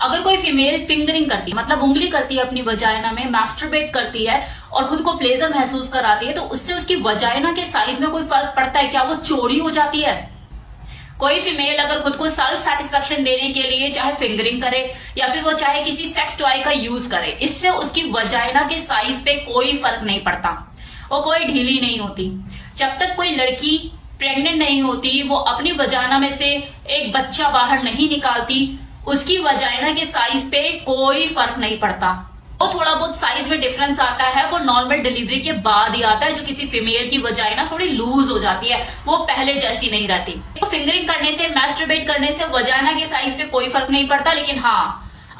अगर कोई female fingering करती है, मतलब उंगली करती है अपनी वजाइना में, मास्टरबेट करती है और खुद को प्लेजर महसूस कराती है, तो उससे उसकी वजाइना के साइज में कोई फर्क पड़ता है क्या? वो चौड़ी हो जाती है? कोई फीमेल अगर खुद को सेल्फ सेटिस्फेक्शन देने के लिए चाहे फिंगरिंग करे या फिर वो चाहे किसी सेक्स टॉय का यूज करे, इससे उसकी वजाइना के साइज पे कोई फर्क नहीं पड़ता, वो कोई ढीली नहीं होती। जब तक कोई लड़की प्रेग्नेंट नहीं होती, वो अपनी वजाइना में से एक बच्चा बाहर नहीं निकालती, उसकी वजाइना के साइज पे कोई फर्क नहीं पड़ता। वो थोड़ा बहुत साइज में डिफरेंस आता है, वो नॉर्मल डिलीवरी के बाद ही आता है, जो किसी फीमेल की वजाइना थोड़ी लूज हो जाती है, वो पहले जैसी नहीं रहती। तो फिंगरिंग करने से, मैस्टरबेट करने से वजाइना के साइज पे कोई फर्क नहीं पड़ता। लेकिन हाँ,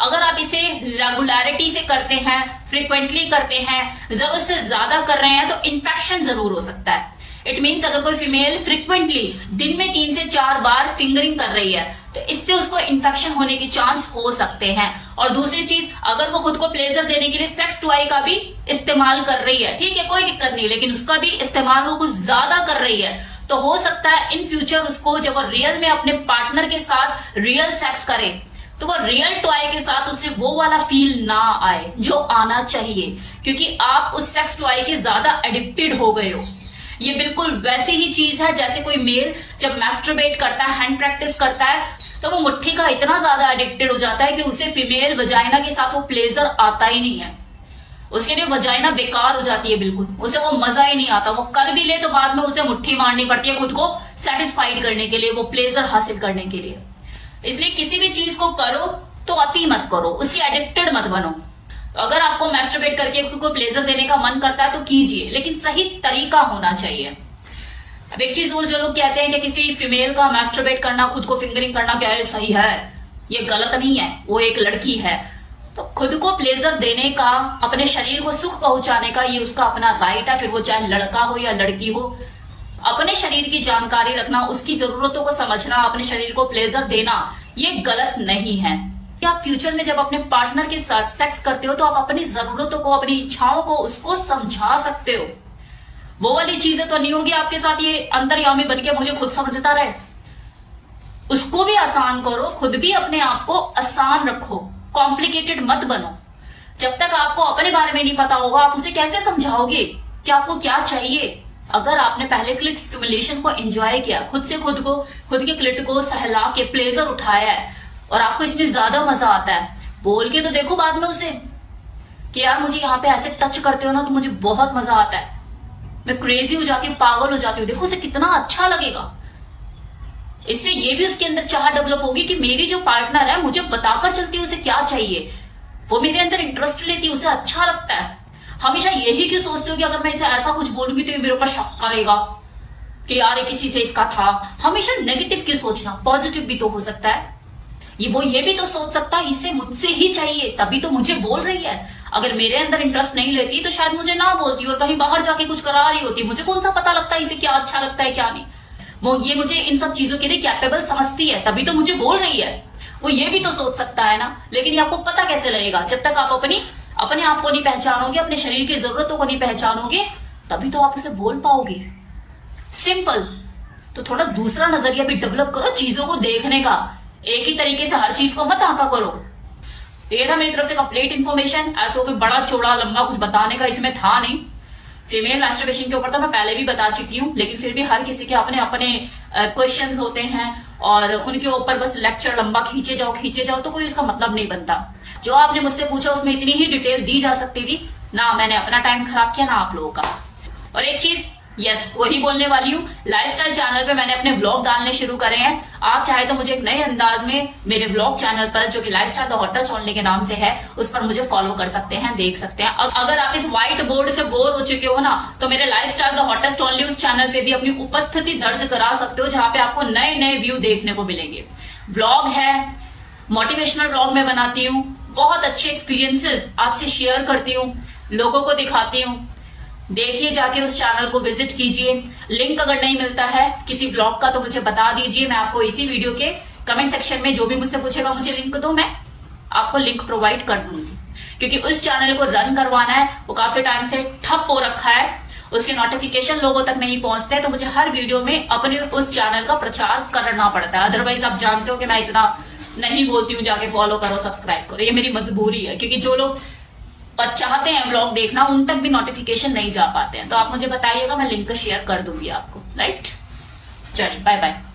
अगर आप इसे रेगुलरिटी से करते हैं, फ्रिक्वेंटली करते हैं, जरूरत से ज्यादा कर रहे हैं, तो इन्फेक्शन जरूर हो सकता है। इट मीन्स अगर कोई फीमेल फ्रिक्वेंटली दिन में 3 से 4 बार फिंगरिंग कर रही है, तो इससे उसको इन्फेक्शन होने के चांस हो सकते हैं। और दूसरी चीज, अगर वो खुद को प्लेजर देने के लिए सेक्स टॉय का भी इस्तेमाल कर रही है, ठीक है, कोई दिक्कत नहीं, लेकिन उसका भी इस्तेमाल वो कुछ ज्यादा कर रही है, तो हो सकता है इन फ्यूचर उसको जब वो रियल में अपने पार्टनर के साथ रियल सेक्स करे, तो वो रियल टॉय के साथ उसे वो वाला फील ना आए जो आना चाहिए, क्योंकि आप उस सेक्स टॉय के ज्यादा एडिक्टेड हो गए हो। ये बिल्कुल वैसी ही चीज है जैसे कोई मेल जब मैस्टरबेट करता है, हैंड प्रैक्टिस करता है, तो वो मुट्ठी का इतना ज्यादा एडिक्टेड हो जाता है कि उसे फीमेल वजाइना के साथ वो प्लेजर आता ही नहीं है, उसके लिए वजाइना बेकार हो जाती है, बिल्कुल उसे वो मजा ही नहीं आता। वो कर भी ले तो बाद में उसे मुट्ठी मारनी पड़ती है खुद को सेटिस्फाइड करने के लिए, वो प्लेजर हासिल करने के लिए। इसलिए किसी भी चीज को करो तो अति मत करो, उसकी एडिक्टेड मत बनो। अगर आपको मैस्टरबेट करके खुद को प्लेजर देने का मन करता है तो कीजिए, लेकिन सही तरीका होना चाहिए। अब एक चीज और, जो लोग कहते हैं कि किसी फीमेल का मैस्टरबेट करना, खुद को फिंगरिंग करना क्या है, सही है, ये गलत नहीं है, वो एक लड़की है, तो खुद को प्लेजर देने का, अपने शरीर को सुख पहुंचाने का, ये उसका अपना राइट है। फिर वो चाहे लड़का हो या लड़की हो, अपने शरीर की जानकारी रखना, उसकी जरूरतों को समझना, अपने शरीर को प्लेजर देना, ये गलत नहीं है। आप फ्यूचर में जब अपने पार्टनर के साथ सेक्स करते हो तो आप अपनी जरूरतों को, अपनी इच्छाओं को उसको समझा सकते हो। वो वाली चीजें तो नहीं होगी आपके साथ ये अंतर्यामी बन के मुझे खुद समझता रहे। उसको भी आसान करो, खुद भी अपने आप को आसान रखो, कॉम्प्लिकेटेड मत बनो। जब तक आपको अपने बारे में नहीं पता होगा, आप उसे कैसे समझाओगे कि आपको क्या चाहिए? अगर आपने पहले क्लिट स्टिमुलेशन को एंजॉय किया, खुद से खुद को, खुद के क्लिट को सहला के प्लेजर उठाया है और आपको इसमें ज्यादा मजा आता है, बोल के तो देखो बाद में उसे कि यार मुझे यहाँ पे ऐसे टच करते हो ना तो मुझे बहुत मजा आता है, मैं क्रेजी हो जाती हूँ, पागल हो जाती हूँ, देखो उसे कितना अच्छा लगेगा। इससे ये भी उसके अंदर चाह डेवलप होगी कि मेरी जो पार्टनर है मुझे बताकर चलती है उसे क्या चाहिए, वो मेरे अंदर इंटरेस्ट लेती है, उसे अच्छा लगता है। हमेशा यही क्यों सोचते हो कि अगर मैं इसे ऐसा कुछ बोलूंगी तो ये मेरे ऊपर शक करेगा कि यार ये किसी से इसका था। हमेशा नेगेटिव क्यों सोचना, पॉजिटिव भी तो हो सकता है। ये भी तो सोच सकता है इसे मुझसे ही चाहिए तभी तो मुझे बोल रही है। अगर मेरे अंदर इंटरेस्ट नहीं लेती तो शायद मुझे ना बोलती और कहीं बाहर जाके कुछ करा रही होती, मुझे कौन सा पता लगता है इसे क्या अच्छा लगता है क्या नहीं। वो ये मुझे इन सब चीजों के लिए कैपेबल समझती है तभी तो मुझे बोल रही है। वो ये भी तो सोच सकता है ना, लेकिन ये आपको पता कैसे लगेगा? जब तक आप अपने आप को नहीं पहचानोगे, अपने शरीर की जरूरतों को नहीं पहचानोगे, तभी तो आप उसे बोल पाओगे। सिंपल। तो थोड़ा दूसरा नजरिया भी डेवलप करो चीजों को देखने का, एक ही तरीके से हर चीज को मत आंका करो। ये था मेरी तरफ से कंप्लीट इन्फॉर्मेशन, ऐसा कोई बड़ा चौड़ा लंबा कुछ बताने का इसमें था नहीं। फीमेल मैस्टरबेशन के ऊपर तो मैं पहले भी बता चुकी हूँ, लेकिन फिर भी हर किसी के अपने अपने क्वेश्चंस होते हैं और उनके ऊपर बस लेक्चर लंबा खींचे जाओ तो कोई उसका मतलब नहीं बनता। जो आपने मुझसे पूछा उसमें इतनी ही डिटेल दी जा सकती थी ना, मैंने अपना टाइम खराब किया ना आप लोगों का। और एक चीज यस वही बोलने वाली हूँ, लाइफस्टाइल चैनल पे मैंने अपने व्लॉग डालने शुरू करे हैं। आप चाहे तो मुझे एक नए अंदाज में मेरे व्लॉग चैनल पर, जो कि लाइफस्टाइल द हॉटेस्ट ओनली के नाम से है, उस पर मुझे फॉलो कर सकते हैं, देख सकते हैं। अगर आप इस व्हाइट बोर्ड से बोर हो चुके हो ना, तो मेरे लाइफस्टाइल द हॉटेस्ट ओनली उस चैनल पे भी अपनी उपस्थिति दर्ज करा सकते हो, जहाँ पे आपको नए नए व्यू देखने को मिलेंगे। व्लॉग है, मोटिवेशनल व्लॉग में बनाती हूँ, बहुत अच्छे एक्सपीरियंसेस आपसे शेयर करती हूँ, लोगों को दिखाती हूँ। देखिए, जाके उस चैनल को विजिट कीजिए। लिंक अगर नहीं मिलता है किसी ब्लॉग का तो मुझे बता दीजिए, मैं आपको इसी वीडियो के कमेंट सेक्शन में जो भी मुझसे पूछेगा मुझे लिंक दो, मैं आपको लिंक प्रोवाइड कर दूंगी। क्योंकि उस चैनल को रन करवाना है, वो काफी टाइम से ठप हो रखा है, उसके नोटिफिकेशन लोगों तक नहीं पहुंचते, तो मुझे हर वीडियो में अपने उस चैनल का प्रचार करना पड़ता है। अदरवाइज आप जानते हो कि मैं इतना नहीं बोलती हूँ जाके फॉलो करो, सब्सक्राइब करो, ये मेरी मजबूरी है, क्योंकि जो लोग बस चाहते हैं व्लॉग देखना उन तक भी नोटिफिकेशन नहीं जा पाते हैं। तो आप मुझे बताइएगा, मैं लिंक शेयर कर दूंगी आपको, राइट। चलिए बाय बाय।